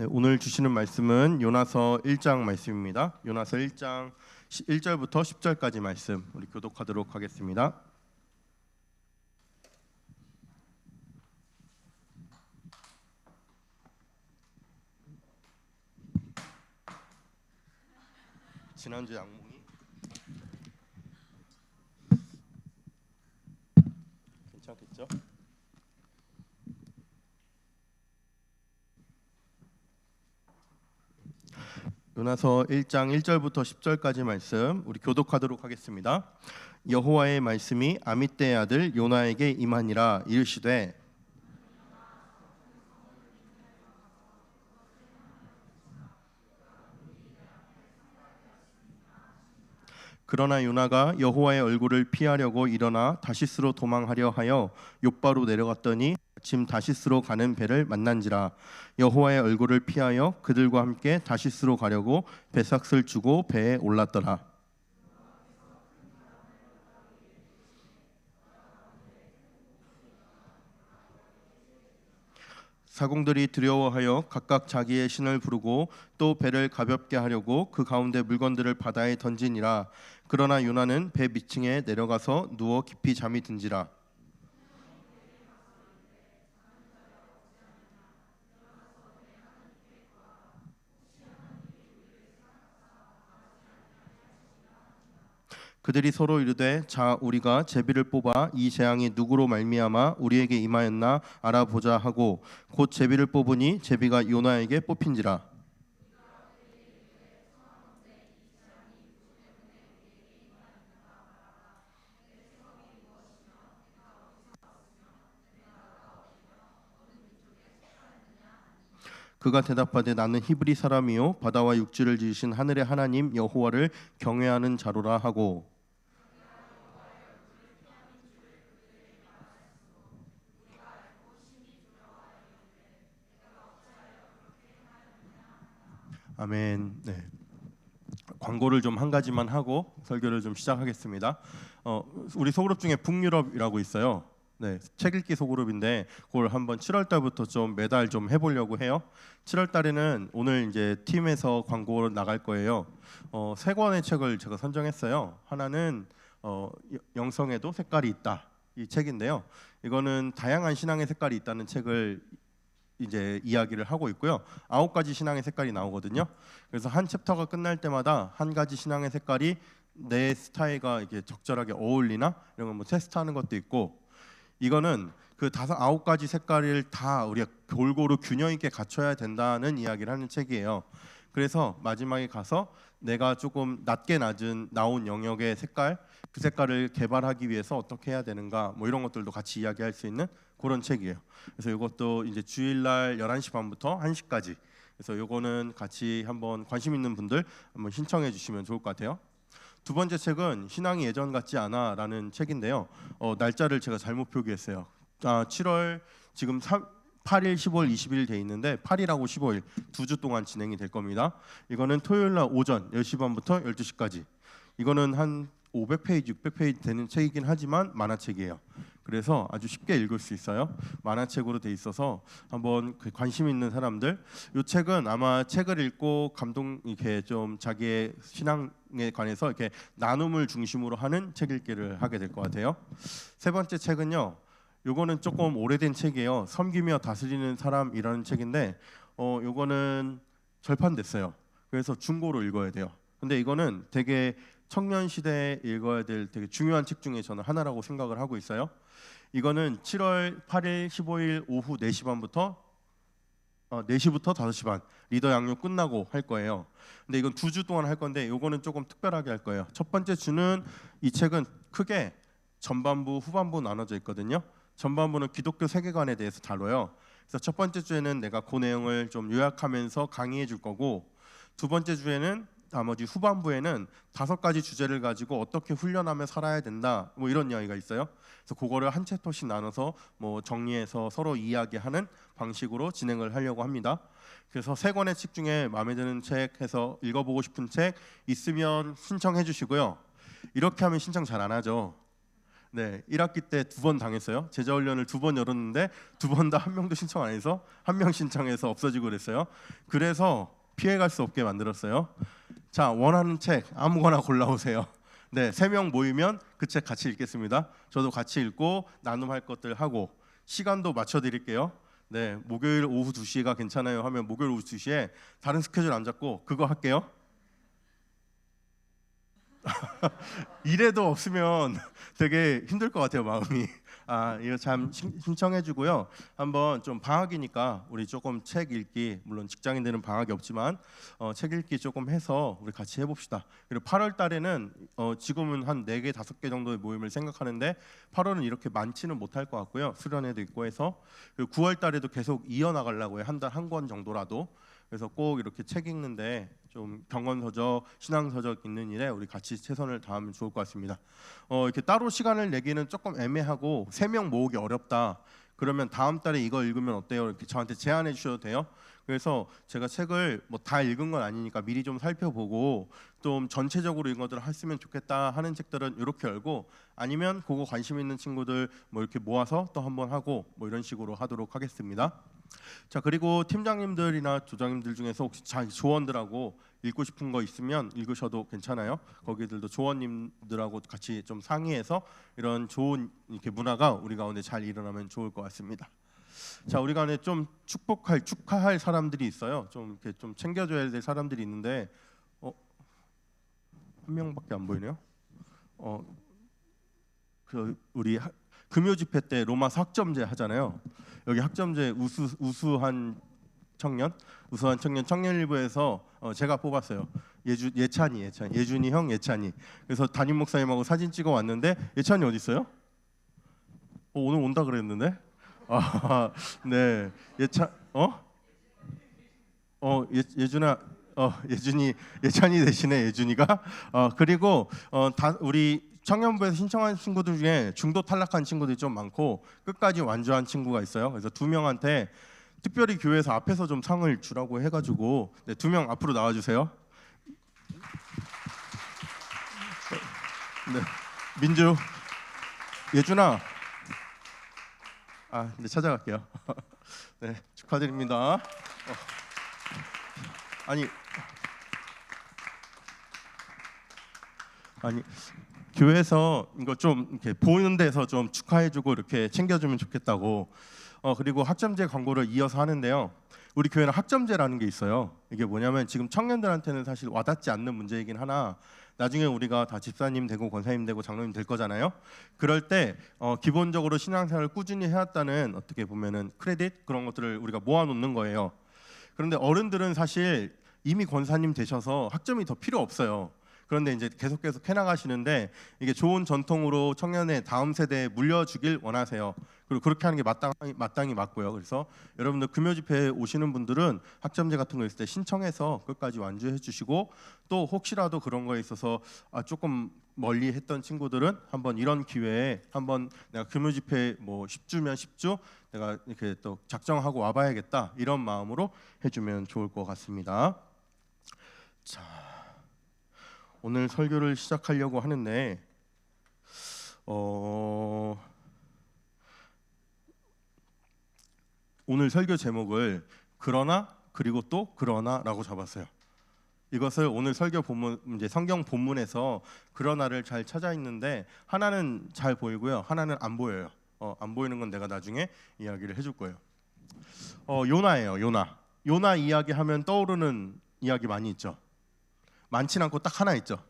네, 오늘 주시는 말씀은 요나서 1장 말씀입니다. 요나서 1장 1절부터 10절까지 말씀 우리 교독하도록 하겠습니다. 지난주 악몽이 괜찮겠죠? 요나서 1장 1절부터 10절까지 말씀 우리 교독하도록 하겠습니다. 여호와의 말씀이 아미떼의 아들 요나에게 임하니라. 이르시되 그러나 요나가 여호와의 얼굴을 피하려고 일어나 다시스로 도망하려 하여 욥바로 내려갔더니 마침 다시스로 가는 배를 만난지라. 여호와의 얼굴을 피하여 그들과 함께 다시스로 가려고 배삭을 주고 배에 올랐더라. 사공들이 두려워하여 각각 자기의 신을 부르고 또 배를 가볍게 하려고 그 가운데 물건들을 바다에 던지니라. 그러나 요나는 배 밑층에 내려가서 누워 깊이 잠이 든지라. 그들이 서로 이르되 자 우리가 제비를 뽑아 이 재앙이 누구로 말미암아 우리에게 임하였나 알아보자 하고 곧 제비를 뽑으니 제비가 요나에게 뽑힌지라. 그가 대답하되 나는 히브리 사람이요 바다와 육지를 지으신 하늘의 하나님 여호와를 경외하는 자로라 하고 아멘. 네. 광고를 좀 한 가지만 하고 설교를 좀 시작하겠습니다. 우리 소그룹 중에 북유럽이라고 있어요. 네, 책 읽기 소그룹인데 그걸 한번 7월 달부터 좀 매달 좀 해보려고 해요. 7월 달에는 오늘 이제 팀에서 광고 나갈 거예요. 세 권의 책을 제가 선정했어요. 하나는 영성에도 색깔이 있다 이 책인데요. 이거는 다양한 신앙의 색깔이 있다는 책을 이제 이야기를 하고 있고요. 9가지 신앙의 색깔이 나오거든요. 그래서 한 챕터가 끝날 때마다 한 가지 신앙의 색깔이 내 스타일과 이게 적절하게 어울리나 이런 걸 뭐 테스트하는 것도 있고, 이거는 그 9가지 색깔을 다 우리가 골고루 균형 있게 갖춰야 된다는 이야기를 하는 책이에요. 그래서 마지막에 가서 내가 조금 낮게 나온 영역의 색깔, 그 색깔을 개발하기 위해서 어떻게 해야 되는가, 뭐 이런 것들도 같이 이야기할 수 있는 그런 책이에요. 그래서 이것도 이제 주일날 11시 반부터 1시까지. 그래서 이거는 같이 한번 관심 있는 분들 한번 신청해 주시면 좋을 것 같아요. 두 번째 책은 신앙이 예전 같지 않아라는 책인데요. 날짜를 제가 잘못 표기했어요. 7월 지금 8일, 15일, 20일 돼 있는데 8일하고 15일 2주 동안 진행이 될 겁니다. 이거는 토요일날 오전 10시 반부터 12시까지. 이거는 한 500페이지, 600페이지 되는 책이긴 하지만 만화책이에요. 그래서 아주 쉽게 읽을 수 있어요. 만화책으로 돼 있어서 한번 관심 있는 사람들, 이 책은 아마 책을 읽고 이렇게 좀 자기의 신앙에 관해서 이렇게 나눔을 중심으로 하는 책 읽기를 하게 될 것 같아요. 세 번째 책은요. 요거는 조금 오래된 책이에요. 섬기며 다스리는 사람이라는 책인데 요거는 절판됐어요. 그래서 중고로 읽어야 돼요. 근데 이거는 되게 청년 시대에 읽어야 될 되게 중요한 책 중에 저는 하나라고 생각을 하고 있어요. 이거는 7월 8일, 15일 오후 4시 반부터 4시부터 5시 반 리더 양육 끝나고 할 거예요. 근데 이건 2주 동안 할 건데 요거는 조금 특별하게 할 거예요. 첫 번째 주는 이 책은 크게 전반부, 후반부 나눠져 있거든요. 전반부는 기독교 세계관에 대해서 다뤄요. 그래서 첫 번째 주에는 내가 그 내용을 좀 요약하면서 강의해 줄 거고, 두 번째 주에는 나머지 후반부에는 5가지 주제를 가지고 어떻게 훈련하며 살아야 된다, 뭐 이런 이야기가 있어요. 그래서 그거를 한 챕터씩 나눠서 뭐 정리해서 서로 이야기하는 방식으로 진행을 하려고 합니다. 그래서 세 권의 책 중에 마음에 드는 책 해서 읽어보고 싶은 책 있으면 신청해 주시고요. 이렇게 하면 신청 잘 안 하죠. 네, 1학기 때 2번 당했어요. 제자 훈련을 2번 열었는데 2번 다 한 명도 신청 안 해서 한 명 신청해서 없어지고 그랬어요. 그래서 피해갈 수 없게 만들었어요. 자, 원하는 책 아무거나 골라오세요. 네, 3명 모이면 그 책 같이 읽겠습니다. 저도 같이 읽고 나눔할 것들 하고 시간도 맞춰드릴게요. 네, 목요일 오후 2시가 괜찮아요 하면 목요일 오후 2시에 다른 스케줄 안 잡고 그거 할게요. 이래도 없으면 되게 힘들 것 같아요, 마음이. 아, 이거 참 신청해주고요. 한번 좀 방학이니까 우리 조금 책 읽기, 물론 직장인들은 방학이 없지만 책 읽기 조금 해서 우리 같이 해봅시다. 그리고 8월 달에는 지금은 한 4개, 5개 정도의 모임을 생각하는데 8월은 이렇게 많지는 못할 것 같고요. 수련회도 있고 해서. 그리고 9월 달에도 계속 이어나가려고 해요. 한 달 한 권 정도라도. 그래서 꼭 이렇게 책 읽는데 좀 경건서적, 신앙서적 있는 일에 우리 같이 최선을 다하면 좋을 것 같습니다. 이렇게 따로 시간을 내기는 조금 애매하고 3명 모으기 어렵다. 그러면 다음 달에 이거 읽으면 어때요? 이렇게 저한테 제안해 주셔도 돼요. 그래서 제가 책을 뭐 다 읽은 건 아니니까 미리 좀 살펴보고 좀 전체적으로 이런 것들을 했으면 좋겠다 하는 책들은 이렇게 열고 아니면 그거 관심 있는 친구들 뭐 이렇게 모아서 또 한번 하고 뭐 이런 식으로 하도록 하겠습니다. 자, 그리고 팀장님들이나 조장님들 중에서 혹시 조원들하고 읽고 싶은 거 있으면 읽으셔도 괜찮아요. 거기들도 조원님들하고 같이 좀 상의해서 이런 좋은 이렇게 문화가 우리 가운데 잘 일어나면 좋을 것 같습니다. 자, 우리 가운데 좀 축하할 사람들이 있어요. 좀 이렇게 좀 챙겨줘야 될 사람들이 있는데 한 명밖에 안 보이네요. 그 우리 금요 집회 때 로마서 학점제 하잖아요. 여기 학점제 우수한 청년 청년일부에서 제가 뽑았어요. 예준이 형 예찬이. 그래서 담임 목사님하고 사진 찍어 왔는데 예찬이 어디 있어요? 오늘 온다 그랬는데. 아, 네. 예준아, 예찬이 대신에 예준이가. 그리고 우리 청년부에서 신청한 친구들 중에 중도 탈락한 친구들이 좀 많고 끝까지 완주한 친구가 있어요. 그래서 2명한테 특별히 교회에서 앞에서 좀 상을 주라고 해가지고 2명 앞으로 나와주세요. 네, 민주, 예준아. 네, 찾아갈게요. 네, 축하드립니다. 아니 교회에서 이거 좀 이렇게 보이는 데서 좀 축하해주고 이렇게 챙겨주면 좋겠다고. 그리고 학점제 광고를 이어서 하는데요. 우리 교회는 학점제라는 게 있어요. 이게 뭐냐면 지금 청년들한테는 사실 와닿지 않는 문제이긴 하나 나중에 우리가 다 집사님 되고 권사님 되고 장로님 될 거잖아요. 그럴 때 기본적으로 신앙생활을 꾸준히 해왔다는 어떻게 보면은 크레딧 그런 것들을 우리가 모아놓는 거예요. 그런데 어른들은 사실 이미 권사님 되셔서 학점이 더 필요 없어요. 그런데 이제 계속 해나가시는데 이게 좋은 전통으로 청년의 다음 세대에 물려주길 원하세요. 그리고 그렇게 하는 게 마땅히 맞고요. 그래서 여러분들 금요 집회에 오시는 분들은 학점제 같은 거 있을 때 신청해서 끝까지 완주해 주시고 또 혹시라도 그런 거에 있어서 조금 멀리 했던 친구들은 한번 이런 기회에 한번 내가 금요 집회 뭐 10주면 10주 내가 이렇게 또 작정하고 와봐야겠다 이런 마음으로 해주면 좋을 것 같습니다. 자, 오늘 설교를 시작하려고 하는데 오늘 설교 제목을 그러나 그리고 또 그러나라고 잡았어요. 이것을 오늘 설교 본문 이제 성경 본문에서 그러나를 잘 찾아 있는데 하나는 잘 보이고요, 하나는 안 보여요. 안 보이는 건 내가 나중에 이야기를 해줄 거예요. 요나예요. 요나 이야기하면 떠오르는 이야기 많이 있죠. 많진 않고 딱 하나 있죠.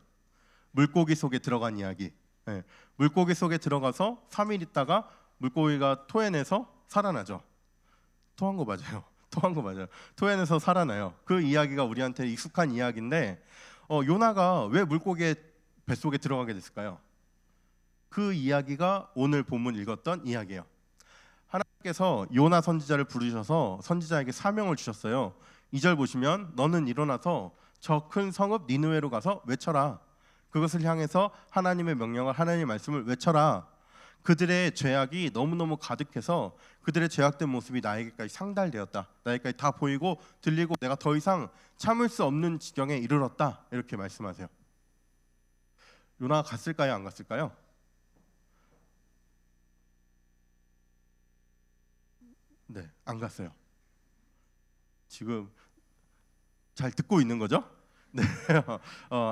물고기 속에 들어간 이야기. 네. 물고기 속에 들어가서 3일 있다가 물고기가 토해내서 살아나죠. 토한 거 맞아요. 토해내서 살아나요. 그 이야기가 우리한테 익숙한 이야기인데 요나가 왜 물고기의 뱃속에 들어가게 됐을까요? 그 이야기가 오늘 본문 읽었던 이야기예요. 하나님께서 요나 선지자를 부르셔서 선지자에게 사명을 주셨어요. 2절 보시면 너는 일어나서 저 큰 성읍 니느웨로 가서 외쳐라. 그것을 향해서 하나님의 명령을 하나님의 말씀을 외쳐라. 그들의 죄악이 너무너무 가득해서 그들의 죄악된 모습이 나에게까지 상달되었다. 나에게까지 다 보이고 들리고 내가 더 이상 참을 수 없는 지경에 이르렀다. 이렇게 말씀하세요. 요나가 갔을까요? 안 갔을까요? 네, 안 갔어요. 지금 잘 듣고 있는 거죠? 네,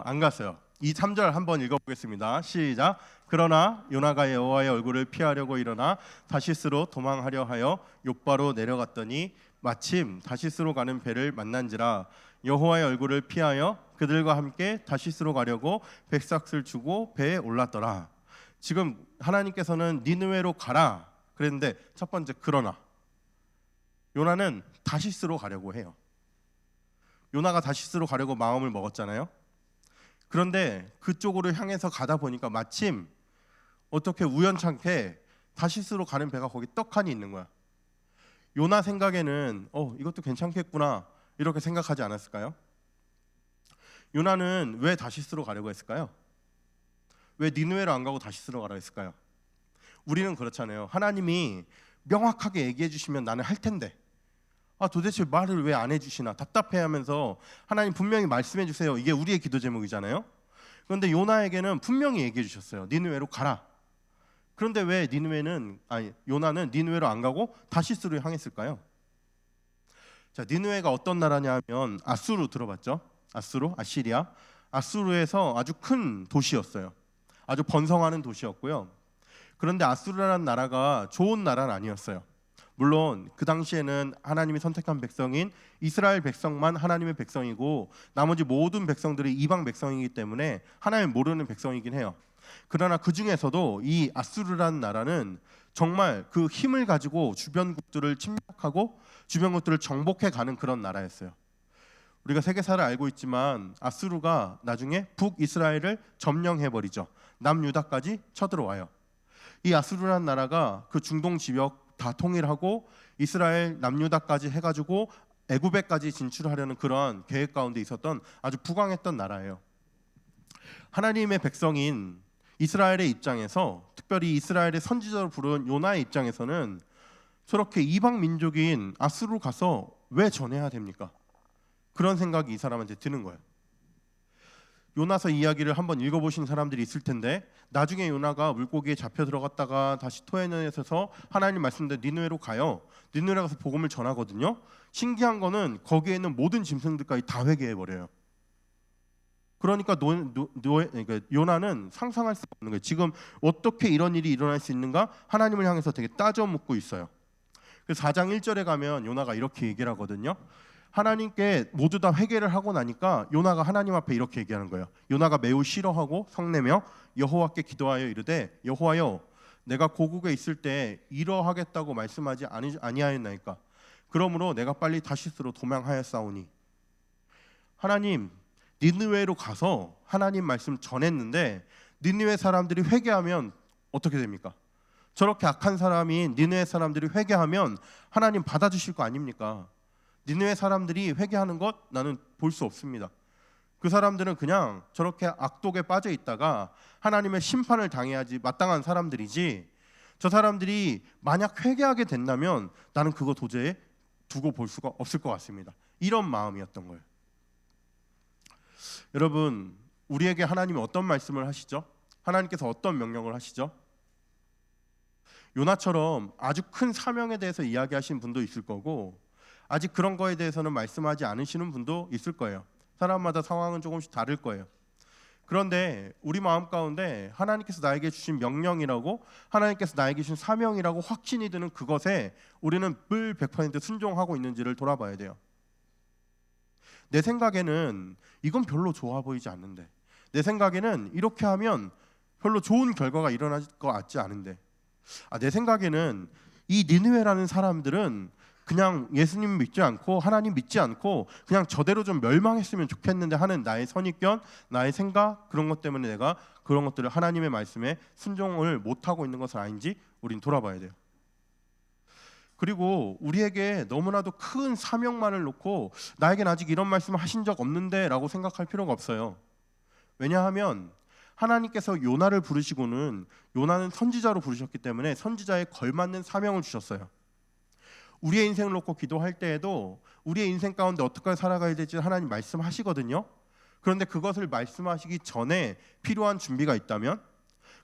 안 갔어요. 이 3절 한번 읽어보겠습니다. 시작. 그러나 요나가 여호와의 얼굴을 피하려고 일어나 다시스로 도망하려 하여 욥바로 내려갔더니 마침 다시스로 가는 배를 만난지라 여호와의 얼굴을 피하여 그들과 함께 다시스로 가려고 백삭을 주고 배에 올랐더라. 지금 하나님께서는 니느웨로 가라 그랬는데 첫 번째 그러나 요나는 다시스로 가려고 해요. 요나가 다시스로 가려고 마음을 먹었잖아요. 그런데 그쪽으로 향해서 가다 보니까 마침 어떻게 우연찮게 다시스로 가는 배가 거기 떡하니 있는 거야. 요나 생각에는 이것도 괜찮겠구나 이렇게 생각하지 않았을까요? 요나는 왜 다시스로 가려고 했을까요? 왜 니느웨로 안 가고 다시스로 가라 했을까요? 우리는 그렇잖아요. 하나님이 명확하게 얘기해 주시면 나는 할 텐데 도대체 말을 왜 안 해주시나 답답해하면서 하나님 분명히 말씀해 주세요. 이게 우리의 기도 제목이잖아요. 그런데 요나에게는 분명히 얘기해 주셨어요. 니느웨로 가라. 그런데 왜 요나는 니느웨로 안 가고 다시스로 향했을까요? 자, 니느웨가 어떤 나라냐 하면 아수르 들어봤죠? 아시리아. 아수르에서 아주 큰 도시였어요. 아주 번성하는 도시였고요. 그런데 아수르라는 나라가 좋은 나라는 아니었어요. 물론 그 당시에는 하나님이 선택한 백성인 이스라엘 백성만 하나님의 백성이고 나머지 모든 백성들이 이방 백성이기 때문에 하나님을 모르는 백성이긴 해요. 그러나 그 중에서도 이 아수르라는 나라는 정말 그 힘을 가지고 주변국들을 침략하고 주변국들을 정복해 가는 그런 나라였어요. 우리가 세계사를 알고 있지만 아수르가 나중에 북이스라엘을 점령해버리죠. 남유다까지 쳐들어와요. 이 아수르라는 나라가 그 중동 지역 다 통일하고 이스라엘 남유다까지 해가지고 애굽에까지 진출하려는 그런 계획 가운데 있었던 아주 부강했던 나라예요. 하나님의 백성인 이스라엘의 입장에서, 특별히 이스라엘의 선지자로 부른 요나의 입장에서는 저렇게 이방 민족인 아수르로 가서 왜 전해야 됩니까? 그런 생각이 이 사람한테 드는 거예요. 요나서 이야기를 한번 읽어보신 사람들이 있을 텐데 나중에 요나가 물고기에 잡혀 들어갔다가 다시 토해내서 하나님 말씀대로 니느웨로 가요. 니느웨로 가서 복음을 전하거든요. 신기한 거는 거기에 있는 모든 짐승들까지 다 회개해버려요. 그러니까 요나는 상상할 수 없는 거예요. 지금 어떻게 이런 일이 일어날 수 있는가? 하나님을 향해서 되게 따져 묻고 있어요. 그래서 4장 1절에 가면 요나가 이렇게 얘기를 하거든요. 하나님께 모두 다 회개를 하고 나니까 요나가 하나님 앞에 이렇게 얘기하는 거예요. 요나가 매우 싫어하고 성내며 여호와께 기도하여 이르되 여호와여 내가 고국에 있을 때 이러하겠다고 말씀하지 아니하였나이까. 그러므로 내가 빨리 다시스로 도망하였사오니. 하나님, 니느웨로 가서 하나님 말씀 전했는데 니느웨 사람들이 회개하면 어떻게 됩니까? 저렇게 악한 사람인 니느웨 사람들이 회개하면 하나님 받아주실 거 아닙니까? 니느웨 사람들이 회개하는 것 나는 볼 수 없습니다. 그 사람들은 그냥 저렇게 악독에 빠져 있다가 하나님의 심판을 당해야지 마땅한 사람들이지, 저 사람들이 만약 회개하게 된다면 나는 그거 도저히 두고 볼 수가 없을 것 같습니다. 이런 마음이었던 거예요. 여러분, 우리에게 하나님이 어떤 말씀을 하시죠? 하나님께서 어떤 명령을 하시죠? 요나처럼 아주 큰 사명에 대해서 이야기하신 분도 있을 거고 아직 그런 거에 대해서는 말씀하지 않으시는 분도 있을 거예요. 사람마다 상황은 조금씩 다를 거예요. 그런데 우리 마음 가운데 하나님께서 나에게 주신 명령이라고, 하나님께서 나에게 주신 사명이라고 확신이 드는 그것에 우리는 늘 100% 순종하고 있는지를 돌아봐야 돼요. 내 생각에는 이건 별로 좋아 보이지 않는데, 내 생각에는 이렇게 하면 별로 좋은 결과가 일어날 것 같지 않은데, 내 생각에는 이 니느웨라는 사람들은 그냥 예수님 믿지 않고 하나님 믿지 않고 그냥 저대로 좀 멸망했으면 좋겠는데 하는 나의 선입견, 나의 생각, 그런 것 때문에 내가 그런 것들을 하나님의 말씀에 순종을 못하고 있는 것은 아닌지 우린 돌아봐야 돼요. 그리고 우리에게 너무나도 큰 사명만을 놓고 나에겐 아직 이런 말씀을 하신 적 없는데 라고 생각할 필요가 없어요. 왜냐하면 하나님께서 요나를 부르시고는 요나는 선지자로 부르셨기 때문에 선지자에 걸맞는 사명을 주셨어요. 우리의 인생을 놓고 기도할 때에도 우리의 인생 가운데 어떻게 살아가야 될지 하나님 말씀하시거든요. 그런데 그것을 말씀하시기 전에 필요한 준비가 있다면,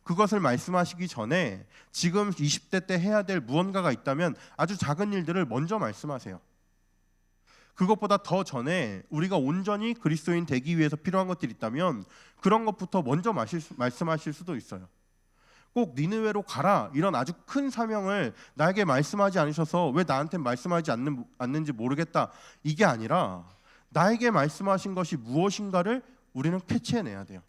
그것을 말씀하시기 전에 지금 20대 때 해야 될 무언가가 있다면 아주 작은 일들을 먼저 말씀하세요. 그것보다 더 전에 우리가 온전히 그리스도인 되기 위해서 필요한 것들이 있다면 그런 것부터 먼저 말씀하실 수도 있어요. 꼭 니느웨로 가라 이런 아주 큰 사명을 나에게 말씀하지 않으셔서 왜 나한테 말씀하지 않는지 모르겠다, 이게 아니라 나에게 말씀하신 것이 무엇인가를 우리는 캐치해내야 돼요.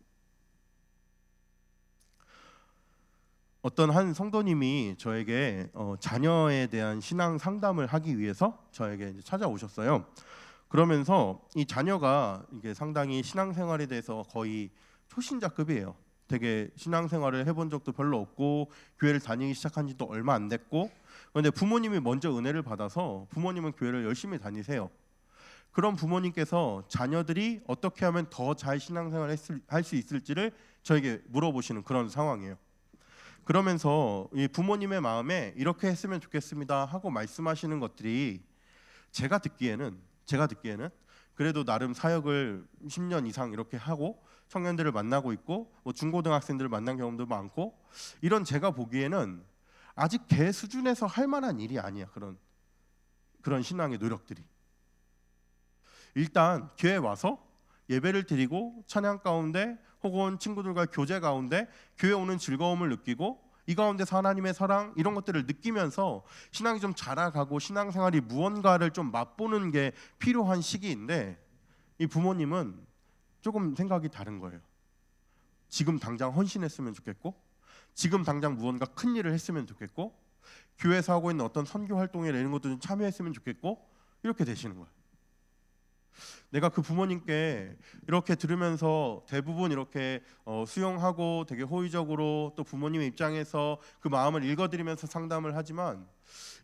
어떤 한 성도님이 저에게 자녀에 대한 신앙 상담을 하기 위해서 저에게 찾아오셨어요. 그러면서 이 자녀가 이게 상당히 신앙생활에 대해서 거의 초신자급이에요. 되게 신앙생활을 해본 적도 별로 없고 교회를 다니기 시작한 지도 얼마 안 됐고, 그런데 부모님이 먼저 은혜를 받아서 부모님은 교회를 열심히 다니세요. 그런 부모님께서 자녀들이 어떻게 하면 더 잘 신앙생활을 할 수 있을지를 저에게 물어보시는 그런 상황이에요. 그러면서 이 부모님의 마음에 이렇게 했으면 좋겠습니다 하고 말씀하시는 것들이 제가 듣기에는 그래도 나름 사역을 10년 이상 이렇게 하고 청년들을 만나고 있고 뭐 중고등학생들을 만난 경험도 많고, 이런 제가 보기에는 아직 개 수준에서 할 만한 일이 아니야. 그런 신앙의 노력들이. 일단 교회에 와서 예배를 드리고 찬양 가운데 혹은 친구들과 교제 가운데 교회 오는 즐거움을 느끼고 이 가운데서 하나님의 사랑 이런 것들을 느끼면서 신앙이 좀 자라가고 신앙생활이 무언가를 좀 맛보는 게 필요한 시기인데, 이 부모님은 조금 생각이 다른 거예요. 지금 당장 헌신했으면 좋겠고, 지금 당장 무언가 큰 일을 했으면 좋겠고, 교회에서 하고 있는 어떤 선교 활동에 이런 것도 좀 참여했으면 좋겠고, 이렇게 되시는 거예요. 내가 그 부모님께 이렇게 들으면서 대부분 이렇게 수용하고 되게 호의적으로 또 부모님의 입장에서 그 마음을 읽어드리면서 상담을 하지만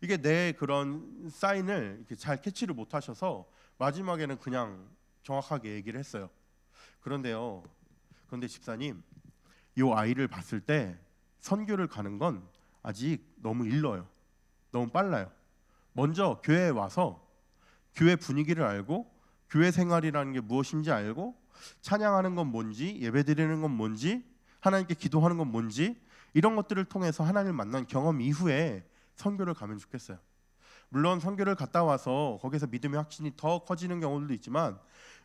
이게 내 그런 사인을 이렇게 잘 캐치를 못하셔서 마지막에는 그냥 정확하게 얘기를 했어요. 그런데 집사님, 이 아이를 봤을 때 선교를 가는 건 아직 너무 일러요. 너무 빨라요. 먼저 교회에 와서 교회 분위기를 알고 교회 생활이라는 게 무엇인지 알고 찬양하는 건 뭔지, 예배드리는 건 뭔지, 하나님께 기도하는 건 뭔지, 이런 것들을 통해서 하나님을 만난 경험 이후에 선교를 가면 좋겠어요. 물론 선교를 갔다 와서 거기서 믿음의 확신이 더 커지는 경우도 있지만,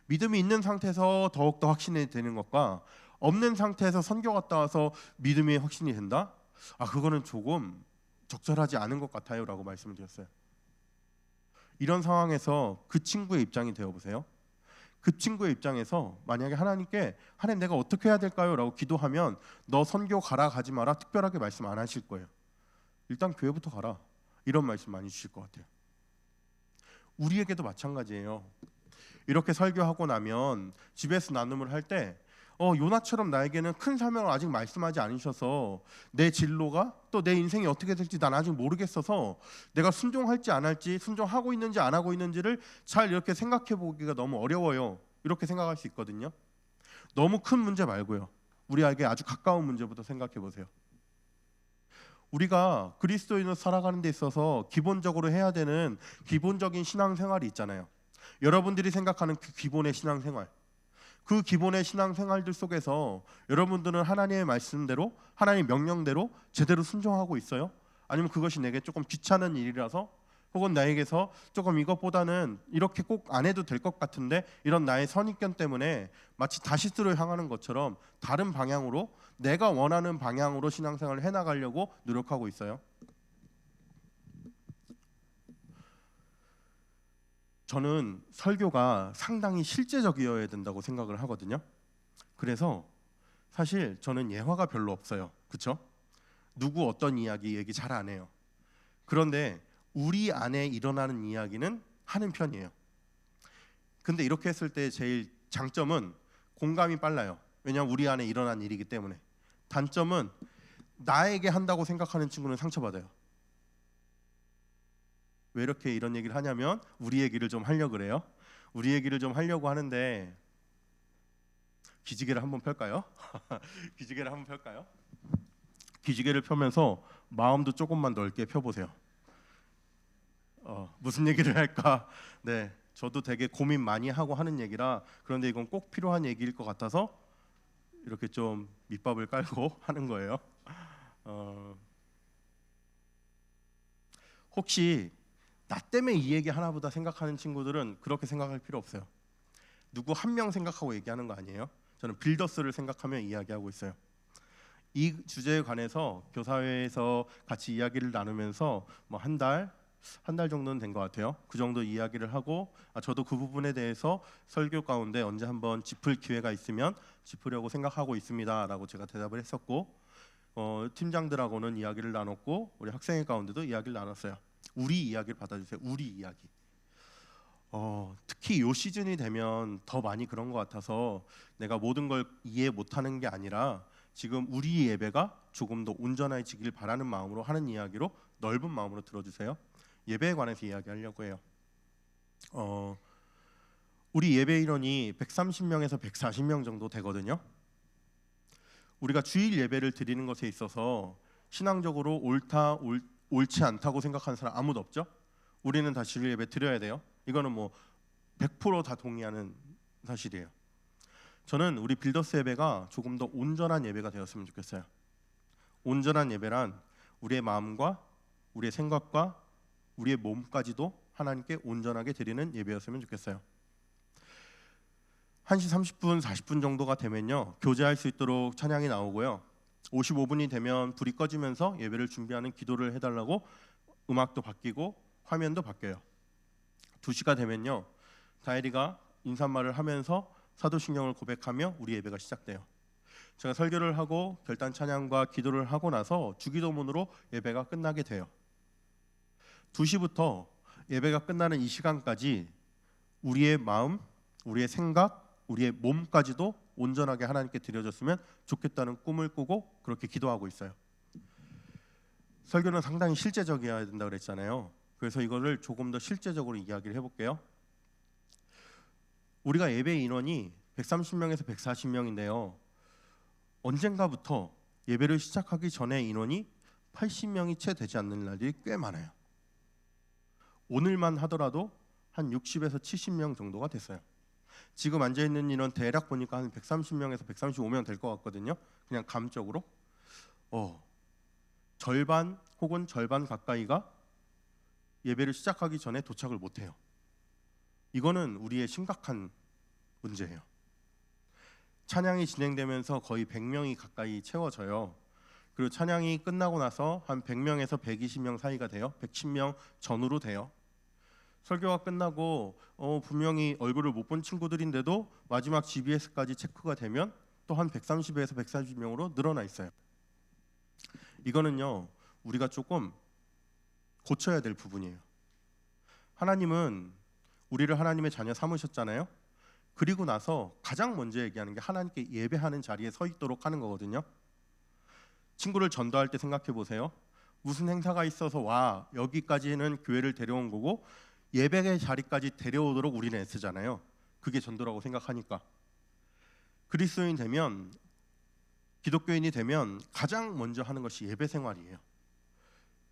믿음이 있는 상태에서 더욱더 확신이 되는 것과 없는 상태에서 선교 갔다 와서 믿음의 확신이 된다? 그거는 조금 적절하지 않은 것 같아요 라고 말씀을 드렸어요. 이런 상황에서 그 친구의 입장이 되어보세요. 그 친구의 입장에서 만약에 하나님께 하나님 내가 어떻게 해야 될까요? 라고 기도하면 너 선교 가라 가지 마라 특별하게 말씀 안 하실 거예요. 일단 교회부터 가라 이런 말씀 많이 주실 것 같아요. 우리에게도 마찬가지예요. 이렇게 설교하고 나면 집에서 나눔을 할 때 요나처럼 나에게는 큰 사명을 아직 말씀하지 않으셔서 내 진로가 또 내 인생이 어떻게 될지 난 아직 모르겠어서 내가 순종할지 안 할지, 순종하고 있는지 안 하고 있는지를 잘 이렇게 생각해 보기가 너무 어려워요. 이렇게 생각할 수 있거든요. 너무 큰 문제 말고요. 우리에게 아주 가까운 문제부터 생각해 보세요. 우리가 그리스도인으로 살아가는 데 있어서 기본적으로 해야 되는 기본적인 신앙생활이 있잖아요. 여러분들이 생각하는 그 기본의 신앙생활, 그 기본의 신앙생활들 속에서 여러분들은 하나님의 말씀대로 하나님의 명령대로 제대로 순종하고 있어요? 아니면 그것이 내게 조금 귀찮은 일이라서 혹은 나에게서 조금 이것보다는 이렇게 꼭 안 해도 될 것 같은데 이런 나의 선입견 때문에 마치 다시스로 향하는 것처럼 다른 방향으로 내가 원하는 방향으로 신앙생활을 해나가려고 노력하고 있어요? 저는 설교가 상당히 실제적이어야 된다고 생각을 하거든요. 그래서 사실 저는 예화가 별로 없어요. 그렇죠? 누구 어떤 이야기 얘기 잘 안 해요. 그런데 우리 안에 일어나는 이야기는 하는 편이에요. 근데 이렇게 했을 때 제일 장점은 공감이 빨라요. 왜냐하면 우리 안에 일어난 일이기 때문에. 단점은 나에게 한다고 생각하는 친구는 상처받아요. 왜 이렇게 이런 얘기를 하냐면 우리 얘기를 좀 하려고 그래요. 우리 얘기를 좀 하려고 하는데 기지개를 한번 펼까요? 기지개를 한번 펼까요? 기지개를 펴면서 마음도 조금만 넓게 펴보세요. 무슨 얘기를 할까? 네, 저도 되게 고민 많이 하고 하는 얘기라, 그런데 이건 꼭 필요한 얘기일 것 같아서 이렇게 좀 밑밥을 깔고 하는 거예요. 어, 혹시 나 때문에 이 얘기 하나보다 생각하는 친구들은 그렇게 생각할 필요 없어요. 누구 한 명 생각하고 얘기하는 거 아니에요. 저는 빌더스를 생각하며 이야기하고 있어요. 이 주제에 관해서 교사회에서 같이 이야기를 나누면서 뭐 한 달 정도는 된 것 같아요. 그 정도 이야기를 하고 저도 그 부분에 대해서 설교 가운데 언제 한번 짚을 기회가 있으면 짚으려고 생각하고 있습니다라고 제가 대답을 했었고, 팀장들하고는 이야기를 나눴고 우리 학생회 가운데도 이야기를 나눴어요. 우리 이야기를 받아주세요. 우리 이야기. 특히 요 시즌이 되면 더 많이 그런 것 같아서 내가 모든 걸 이해 못하는 게 아니라 지금 우리 예배가 조금 더 온전해지길 바라는 마음으로 하는 이야기로 넓은 마음으로 들어주세요. 예배에 관해서 이야기하려고 해요. 우리 예배 인원이 130명에서 140명 정도 되거든요. 우리가 주일 예배를 드리는 것에 있어서 신앙적으로 옳지 않다고 생각하는 사람 아무도 없죠. 우리는 다 주일 예배 드려야 돼요. 이거는 뭐 100%다 동의하는 사실이에요. 저는 우리 빌더스 예배가 조금 더 온전한 예배가 되었으면 좋겠어요. 온전한 예배란 우리의 마음과 우리의 생각과 우리의 몸까지도 하나님께 온전하게 드리는 예배였으면 좋겠어요. 1시 30분, 40분 정도가 되면요, 교제할 수 있도록 찬양이 나오고요. 55분이 되면 불이 꺼지면서 예배를 준비하는 기도를 해달라고 음악도 바뀌고 화면도 바뀌어요. 2시가 되면요, 다혜리가 인사말을 하면서 사도신경을 고백하며 우리 예배가 시작돼요. 제가 설교를 하고 결단 찬양과 기도를 하고 나서 주기도문으로 예배가 끝나게 돼요. 2시부터 예배가 끝나는 이 시간까지 우리의 마음, 우리의 생각, 우리의 몸까지도 온전하게 하나님께 드려졌으면 좋겠다는 꿈을 꾸고 그렇게 기도하고 있어요. 설교는 상당히 실제적이어야 된다 그랬잖아요. 그래서 이거를 조금 더 실제적으로 이야기를 해볼게요. 우리가 예배 인원이 130명에서 140명인데요. 언젠가부터 예배를 시작하기 전에 인원이 80명이 채 되지 않는 날들이 꽤 많아요. 오늘만 하더라도 한 60에서 70명 정도가 됐어요. 지금 앉아있는 인원 대략 보니까 한 130명에서 135명 될 것 같거든요. 그냥 감적으로. 절반 혹은 절반 가까이가 예배를 시작하기 전에 도착을 못해요. 이거는 우리의 심각한 문제예요. 찬양이 진행되면서 거의 100명이 가까이 채워져요. 그리고 찬양이 끝나고 나서 한 100명에서 120명 사이가 돼요. 110명 전후로 돼요. 설교가 끝나고 분명히 얼굴을 못 본 친구들인데도 마지막 GBS까지 체크가 되면 또 한 130에서 140명으로 늘어나 있어요. 이거는요, 우리가 조금 고쳐야 될 부분이에요. 하나님은 우리를 하나님의 자녀 삼으셨잖아요. 그리고 나서 가장 먼저 얘기하는 게 하나님께 예배하는 자리에 서 있도록 하는 거거든요. 친구를 전도할 때 생각해 보세요. 무슨 행사가 있어서 와, 여기까지는 교회를 데려온 거고 예배의 자리까지 데려오도록 우리는 애쓰잖아요. 그게 전도라고 생각하니까. 그리스도인 되면, 기독교인이 되면 가장 먼저 하는 것이 예배 생활이에요.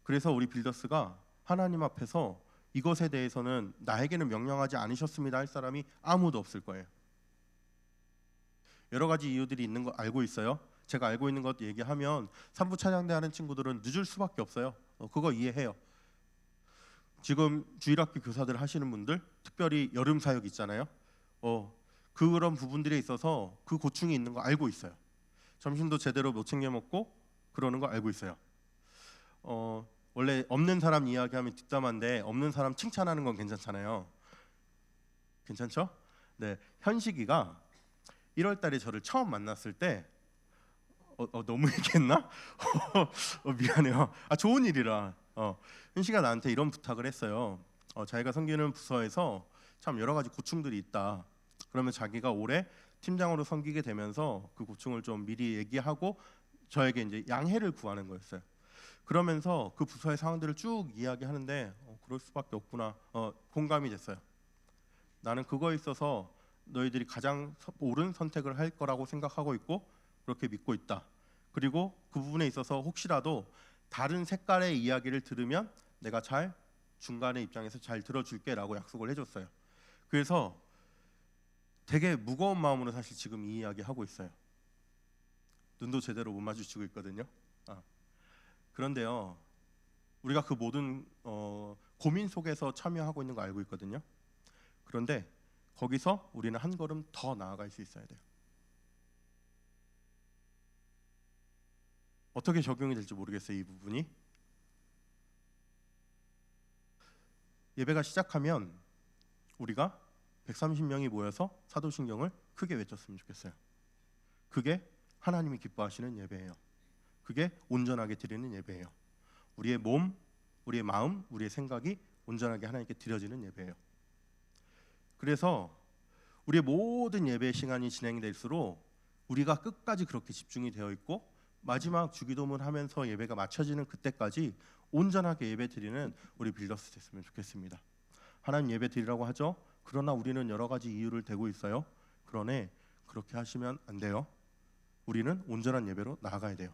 그래서 우리 빌더스가 하나님 앞에서 이것에 대해서는 나에게는 명령하지 않으셨습니다 할 사람이 아무도 없을 거예요. 여러 가지 이유들이 있는 거 알고 있어요. 제가 알고 있는 것 얘기하면 3부 찬양대 하는 친구들은 늦을 수밖에 없어요. 그거 이해해요. 지금 주일학교 교사들 하시는 분들, 특별히 여름 사역 있잖아요. 그런 부분들에 있어서 그 고충이 있는 거 알고 있어요. 점심도 제대로 못 챙겨 먹고 그러는 거 알고 있어요. 원래 없는 사람 이야기하면 뒷담화인데 없는 사람 칭찬하는 건 괜찮잖아요. 괜찮죠? 네, 현식이가 1월 달에 저를 처음 만났을 때 너무 얘기했나? 미안해요. 좋은 일이라. 현식이가 나한테 이런 부탁을 했어요. 자기가 섬기는 부서에서 참 여러 가지 고충들이 있다. 그러면 자기가 올해 팀장으로 섬기게 되면서 그 고충을 좀 미리 얘기하고 저에게 이제 양해를 구하는 거였어요. 그러면서 그 부서의 상황들을 쭉 이야기하는데 그럴 수밖에 없구나. 공감이 됐어요. 나는 그거에 있어서 너희들이 가장 옳은 선택을 할 거라고 생각하고 있고 그렇게 믿고 있다. 그리고 그 부분에 있어서 혹시라도 다른 색깔의 이야기를 들으면 내가 잘 중간의 입장에서 잘 들어줄게라고 약속을 해줬어요. 그래서 되게 무거운 마음으로 사실 지금 이 이야기 하고 있어요. 눈도 제대로 못 마주치고 있거든요. 그런데요, 우리가 그 모든 고민 속에서 참여하고 있는 거 알고 있거든요. 그런데 거기서 우리는 한 걸음 더 나아갈 수 있어야 돼요. 어떻게 적용이 될지 모르겠어요, 이 부분이. 예배가 시작하면 우리가 130명이 모여서 사도신경을 크게 외쳤으면 좋겠어요. 그게 하나님이 기뻐하시는 예배예요. 그게 온전하게 드리는 예배예요. 우리의 몸, 우리의 마음, 우리의 생각이 온전하게 하나님께 드려지는 예배예요. 그래서 우리의 모든 예배 시간이 진행될수록 우리가 끝까지 그렇게 집중이 되어 있고 마지막 주기도문 하면서 예배가 마쳐지는 그때까지 온전하게 예배 드리는 우리 빌더스 됐으면 좋겠습니다. 하나님 예배 드리라고 하죠. 그러나 우리는 여러 가지 이유를 대고 있어요. 그러네, 그렇게 하시면 안 돼요. 우리는 온전한 예배로 나아가야 돼요.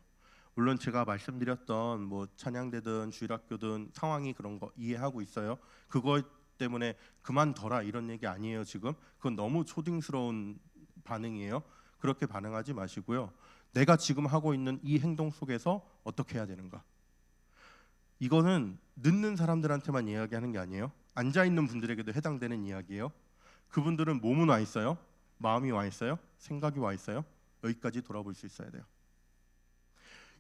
물론 제가 말씀드렸던 뭐 찬양대든 주일학교든 상황이 그런 거 이해하고 있어요. 그것 때문에 그만둬라 이런 얘기 아니에요. 지금 그건 너무 초딩스러운 반응이에요. 그렇게 반응하지 마시고요. 내가 지금 하고 있는 이 행동 속에서 어떻게 해야 되는가? 이거는 늦는 사람들한테만 이야기하는 게 아니에요. 앉아 있는 분들에게도 해당되는 이야기예요. 그분들은 몸은 와 있어요. 마음이 와 있어요. 생각이 와 있어요. 여기까지 돌아볼 수 있어야 돼요.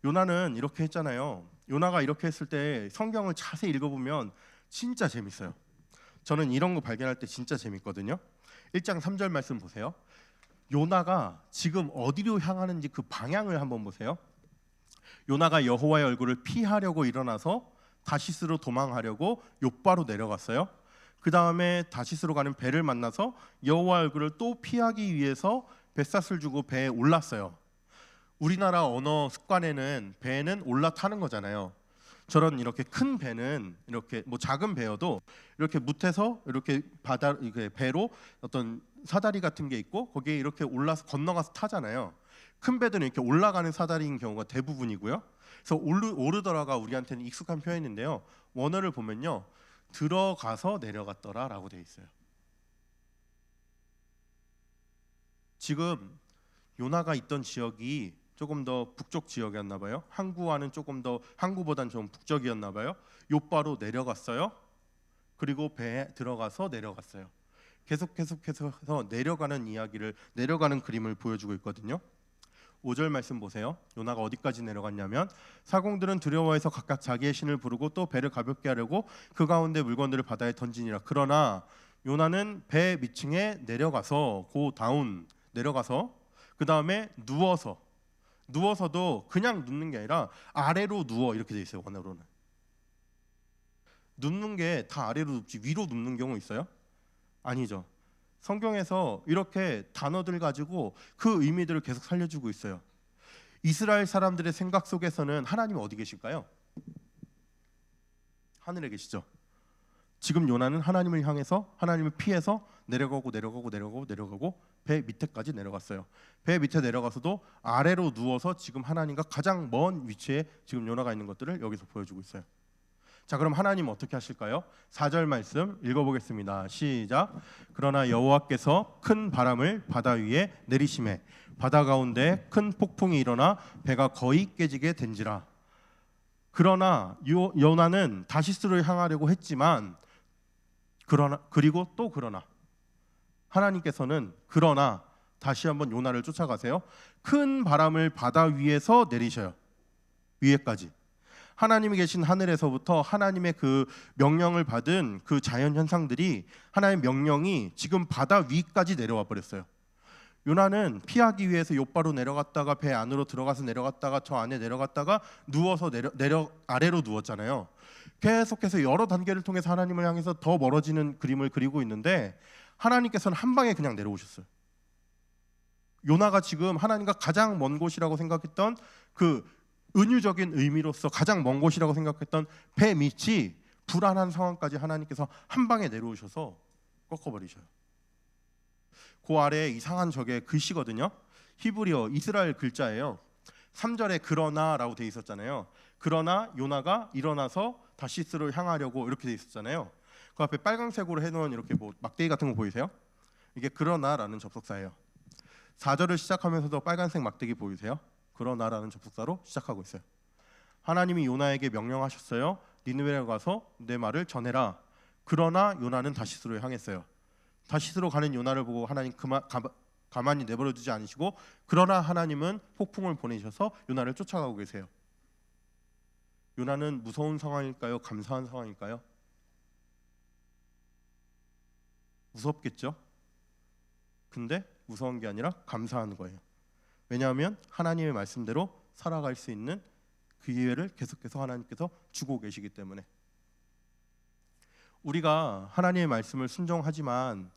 요나는 이렇게 했잖아요. 요나가 이렇게 했을 때 성경을 자세히 읽어보면 진짜 재밌어요. 저는 이런 거 발견할 때 진짜 재밌거든요. 1장 3절 말씀 보세요. 요나가 지금 어디로 향하는지 그 방향을 한번 보세요. 요나가 여호와의 얼굴을 피하려고 일어나서 다시스로 도망하려고 욥바로 내려갔어요. 그 다음에 다시스로 가는 배를 만나서 여호와 얼굴을 또 피하기 위해서 뱃삿을 주고 배에 올랐어요. 우리나라 언어 습관에는 배는 올라타는 거잖아요. 저런 이렇게 큰 배는 이렇게 뭐 작은 배여도 이렇게 뭇에서 이렇게 바다 이게 배로 어떤 사다리 같은 게 있고 거기에 이렇게 올라서 건너가서 타잖아요. 큰 배들은 이렇게 올라가는 사다리인 경우가 대부분이고요. 그래서 오르더라가 우리한테는 익숙한 표현인데요. 원어를 보면요, 들어가서 내려갔더라라고 돼 있어요. 지금 요나가 있던 지역이 조금 더 북쪽 지역이었나 봐요. 항구와는 조금 더 항구보단 좀 북쪽이었나 봐요. 욥바로 내려갔어요. 그리고 배에 들어가서 내려갔어요. 계속해서 내려가는 이야기를 내려가는 그림을 보여주고 있거든요. 5절 말씀 보세요. 요나가 어디까지 내려갔냐면 사공들은 두려워해서 각각 자기의 신을 부르고 또 배를 가볍게 하려고 그 가운데 물건들을 바다에 던지니라. 그러나 요나는 배 밑층에 내려가서 고다운 내려가서 그 다음에 누워서도 그냥 눕는 게 아니라 아래로 누워 이렇게 돼 있어요. 원어로는 눕는 게 다 아래로 눕지 위로 눕는 경우 있어요? 아니죠. 성경에서 이렇게 단어들 가지고 그 의미들을 계속 살려주고 있어요. 이스라엘 사람들의 생각 속에서는 하나님 어디 계실까요? 하늘에 계시죠. 지금 요나는 하나님을 향해서 하나님을 피해서 내려가고 배 밑에까지 내려갔어요. 배 밑에 내려가서도 아래로 누워서 지금 하나님과 가장 먼 위치에 지금 요나가 있는 것들을 여기서 보여주고 있어요. 자, 그럼 하나님 어떻게 하실까요? 4절 말씀 읽어보겠습니다. 시작. 그러나 여호와께서 큰 바람을 바다 위에 내리시매 바다 가운데 큰 폭풍이 일어나 배가 거의 깨지게 된지라. 그러나 요나는 다시스로 향하려고 했지만 그러나 하나님께서는 다시 한번 요나를 쫓아가세요. 큰 바람을 바다 위에서 내리셔요. 위에까지. 하나님이 계신 하늘에서부터 하나님의 그 명령을 받은 그 자연 현상들이 하나님의 명령이 지금 바다 위까지 내려와 버렸어요. 요나는 피하기 위해서 욥바로 내려갔다가 배 안으로 들어가서 내려갔다가 저 안에 내려갔다가 누워서 내려 아래로 누웠잖아요. 계속해서 여러 단계를 통해서 하나님을 향해서 더 멀어지는 그림을 그리고 있는데 하나님께서는 한 방에 그냥 내려오셨어요. 요나가 지금 하나님과 가장 먼 곳이라고 생각했던 그 은유적인 의미로서 가장 먼 곳이라고 생각했던 배 밑이 불안한 상황까지 하나님께서 한 방에 내려오셔서 꺾어버리셔요. 그 아래에 이상한 저게 글씨거든요. 히브리어 이스라엘 글자예요. 3절에 그러나라고 돼 있었잖아요. 그러나 요나가 일어나서 다시스로 향하려고 이렇게 돼 있었잖아요. 그 앞에 빨강색으로 해놓은 이렇게 뭐 막대기 같은 거 보이세요? 이게 그러나라는 접속사예요. 4절을 시작하면서도 빨간색 막대기 보이세요? 그러나라는 접속사로 시작하고 있어요. 하나님이 요나에게 명령하셨어요. 니느웨로 가서 내 말을 전해라. 그러나 요나는 다시스로 향했어요. 다시스로 가는 요나를 보고 하나님 가만히 내버려 두지 않으시고, 그러나 하나님은 폭풍을 보내셔서 요나를 쫓아가고 계세요. 요나는 무서운 상황일까요? 감사한 상황일까요? 무섭겠죠? 근데 무서운 게 아니라 감사한 거예요. 왜냐하면 하나님의 말씀대로 살아갈 수 있는 그 기회를 계속해서 하나님께서 주고 계시기 때문에. 우리가 하나님의 말씀을 순종하지만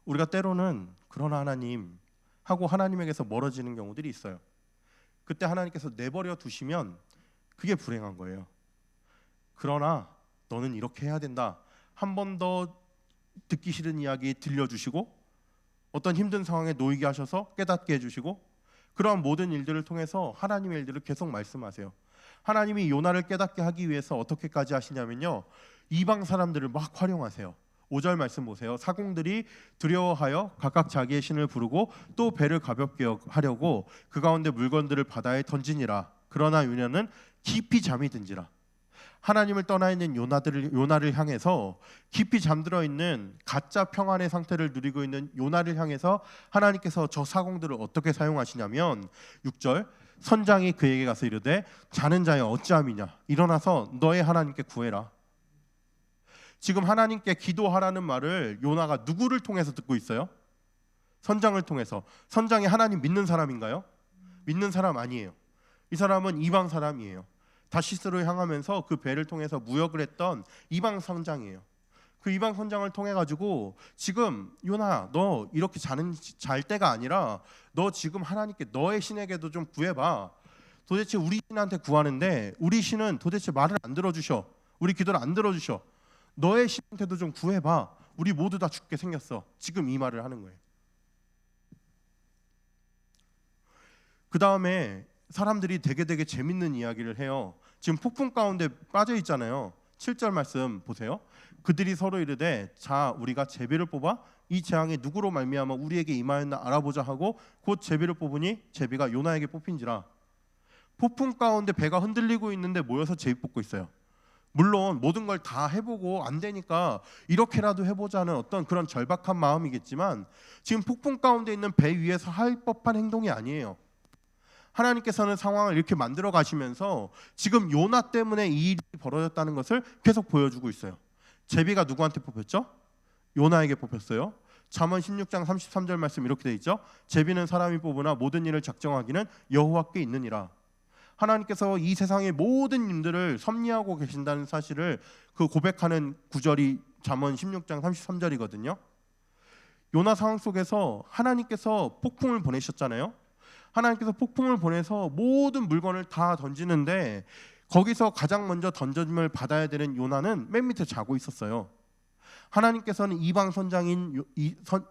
우리가 때로는 그러나 하나님 하고 하나님에게서 멀어지는 경우들이 있어요. 그때 하나님께서 내버려 두시면 그게 불행한 거예요. 그러나 너는 이렇게 해야 된다. 한 번 더 듣기 싫은 이야기 들려주시고, 어떤 힘든 상황에 놓이게 하셔서 깨닫게 해주시고, 그러한 모든 일들을 통해서 하나님의 일들을 계속 말씀하세요. 하나님이 요나를 깨닫게 하기 위해서 어떻게까지 하시냐면요, 이방 사람들을 막 활용하세요. 5절 말씀 보세요. 사공들이 두려워하여 각각 자기의 신을 부르고 또 배를 가볍게 하려고 그 가운데 물건들을 바다에 던지니라. 그러나 요나는 깊이 잠이 든지라. 하나님을 떠나 있는 요나를 향해서, 깊이 잠들어 있는 가짜 평안의 상태를 누리고 있는 요나를 향해서 하나님께서 저 사공들을 어떻게 사용하시냐면, 6절 선장이 그에게 가서 이르되 자는 자여 어찌함이냐, 일어나서 너의 하나님께 구해라. 지금 하나님께 기도하라는 말을 요나가 누구를 통해서 듣고 있어요? 선장을 통해서. 선장이 하나님 믿는 사람인가요? 믿는 사람 아니에요. 이 사람은 이방 사람이에요. 다시스로 향하면서 그 배를 통해서 무역을 했던 이방 선장이에요. 그 이방 선장을 통해 가지고 지금 요나 너 이렇게 잘 때가 아니라 너 지금 하나님께 너의 신에게도 좀 구해봐. 도대체 우리 신한테 구하는데 우리 신은 도대체 말을 안 들어주셔. 우리 기도를 안 들어주셔. 너의 신한테도 좀 구해봐. 우리 모두 다 죽게 생겼어. 지금 이 말을 하는 거예요. 그 다음에 사람들이 되게 재밌는 이야기를 해요. 지금 폭풍 가운데 빠져 있잖아요. 7절 말씀 보세요. 그들이 서로 이르되 자 우리가 제비를 뽑아 이 재앙이 누구로 말미암아 우리에게 임하였나 알아보자 하고 곧 제비를 뽑으니 제비가 요나에게 뽑힌지라. 폭풍 가운데 배가 흔들리고 있는데 모여서 제비 뽑고 있어요. 물론 모든 걸 다 해보고 안 되니까 이렇게라도 해보자는 어떤 그런 절박한 마음이겠지만, 지금 폭풍 가운데 있는 배 위에서 할 법한 행동이 아니에요. 하나님께서는 상황을 이렇게 만들어 가시면서 지금 요나 때문에 이 일이 벌어졌다는 것을 계속 보여주고 있어요. 제비가 누구한테 뽑혔죠? 요나에게 뽑혔어요. 잠언 16장 33절 말씀 이렇게 돼 있죠. 제비는 사람이 뽑으나 모든 일을 작정하기는 여호와께 있느니라. 하나님께서 이 세상의 모든 일들을 섭리하고 계신다는 사실을 그 고백하는 구절이 잠언 16장 33절이거든요. 요나 상황 속에서 하나님께서 폭풍을 보내셨잖아요. 하나님께서 폭풍을 보내서 모든 물건을 다 던지는데 거기서 가장 먼저 던짐을 받아야 되는 요나는 맨 밑에 자고 있었어요. 하나님께서는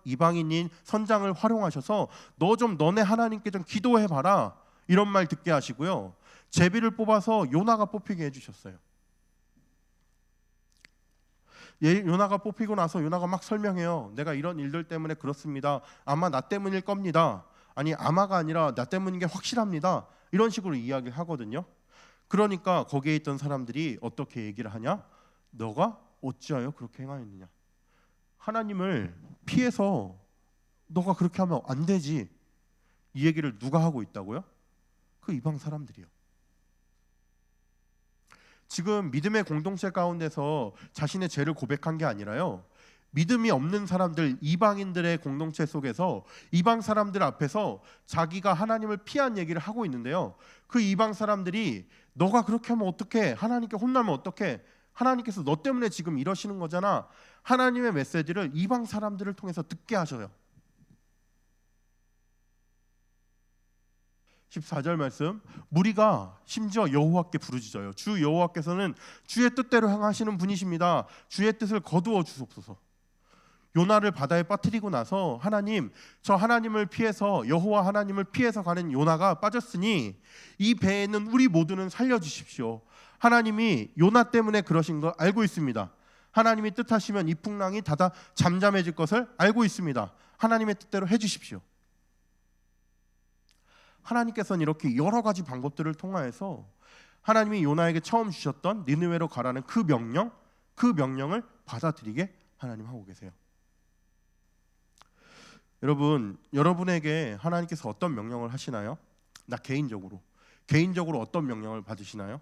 이방인인 선장을 활용하셔서 너 좀 너네 하나님께 좀 기도해봐라 이런 말 듣게 하시고요. 제비를 뽑아서 요나가 뽑히게 해주셨어요. 요나가 뽑히고 나서 요나가 막 설명해요. 내가 이런 일들 때문에 그렇습니다. 아마 나 때문일 겁니다. 아니 아마가 아니라 나 때문인 게 확실합니다. 이런 식으로 이야기를 하거든요. 그러니까 거기에 있던 사람들이 어떻게 얘기를 하냐? 너가 어찌하여 그렇게 행하였느냐? 하나님을 피해서 너가 그렇게 하면 안 되지. 이 얘기를 누가 하고 있다고요? 그 이방 사람들이요. 지금 믿음의 공동체 가운데서 자신의 죄를 고백한 게 아니라요, 믿음이 없는 사람들, 이방인들의 공동체 속에서 이방 사람들 앞에서 자기가 하나님을 피한 얘기를 하고 있는데요, 그 이방 사람들이 너가 그렇게 하면 어떡해? 하나님께 혼나면 어떡해? 하나님께서 너 때문에 지금 이러시는 거잖아. 하나님의 메시지를 이방 사람들을 통해서 듣게 하셔요. 14절 말씀, 무리가 심지어 여호와께 부르짖어요. 주 여호와께서는 주의 뜻대로 행하시는 분이십니다. 주의 뜻을 거두어 주옵소서. 요나를 바다에 빠뜨리고 나서 하나님, 저 하나님을 피해서 여호와 하나님을 피해서 가는 요나가 빠졌으니 이 배에 있는 우리 모두는 살려주십시오. 하나님이 요나 때문에 그러신 거 알고 있습니다. 하나님이 뜻하시면 이 풍랑이 다 잠잠해질 것을 알고 있습니다. 하나님의 뜻대로 해주십시오. 하나님께서는 이렇게 여러 가지 방법들을 통하여서 하나님이 요나에게 처음 주셨던 니느웨로 가라는 그 명령을 받아들이게 하나님 하고 계세요. 여러분, 여러분에게 하나님께서 어떤 명령을 하시나요? 나 개인적으로 어떤 명령을 받으시나요?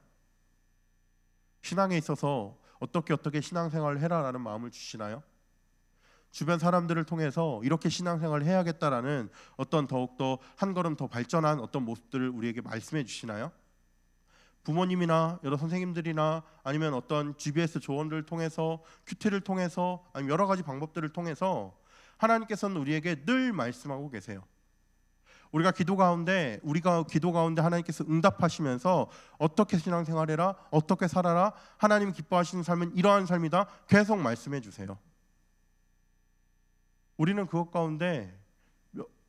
신앙에 있어서 어떻게 신앙생활을 해라라는 마음을 주시나요? 주변 사람들을 통해서 이렇게 신앙생활을 해야겠다라는 어떤 더욱더 한 걸음 더 발전한 어떤 모습들을 우리에게 말씀해 주시나요? 부모님이나 여러 선생님들이나 아니면 어떤 GPS 조언들을 통해서, 큐티를 통해서, 아니면 여러 가지 방법들을 통해서 하나님께서는 우리에게 늘 말씀하고 계세요. 우리가 기도 가운데 하나님께서 응답하시면서 어떻게 신앙생활해라, 어떻게 살아라, 하나님 기뻐하시는 삶은 이러한 삶이다 계속 말씀해 주세요. 우리는 그것 가운데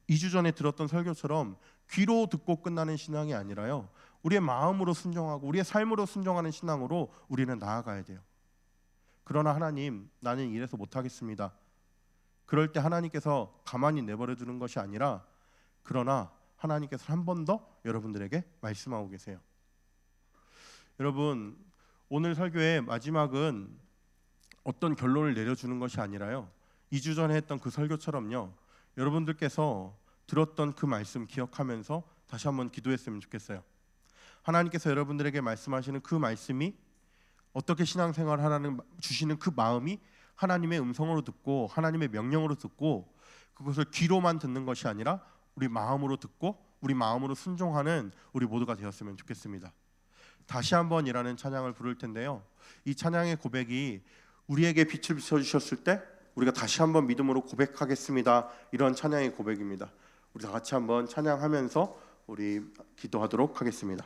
2주 전에 들었던 설교처럼 귀로 듣고 끝나는 신앙이 아니라요, 우리의 마음으로 순종하고 우리의 삶으로 순종하는 신앙으로 우리는 나아가야 돼요. 그러나 하나님, 나는 이래서 못하겠습니다. 그럴 때 하나님께서 가만히 내버려 두는 것이 아니라, 그러나 하나님께서 한 번 더 여러분들에게 말씀하고 계세요. 여러분, 오늘 설교의 마지막은 어떤 결론을 내려주는 것이 아니라요, 2주 전에 했던 그 설교처럼요, 여러분들께서 들었던 그 말씀 기억하면서 다시 한번 기도했으면 좋겠어요. 하나님께서 여러분들에게 말씀하시는 그 말씀이, 어떻게 신앙생활을 하라는 주시는 그 마음이 하나님의 음성으로 듣고 하나님의 명령으로 듣고, 그것을 귀로만 듣는 것이 아니라 우리 마음으로 듣고 우리 마음으로 순종하는 우리 모두가 되었으면 좋겠습니다. 다시 한번이라는 찬양을 부를 텐데요, 이 찬양의 고백이 우리에게 빛을 비춰주셨을 때 우리가 다시 한번 믿음으로 고백하겠습니다, 이런 찬양의 고백입니다. 우리 다 같이 한번 찬양하면서 우리 기도하도록 하겠습니다.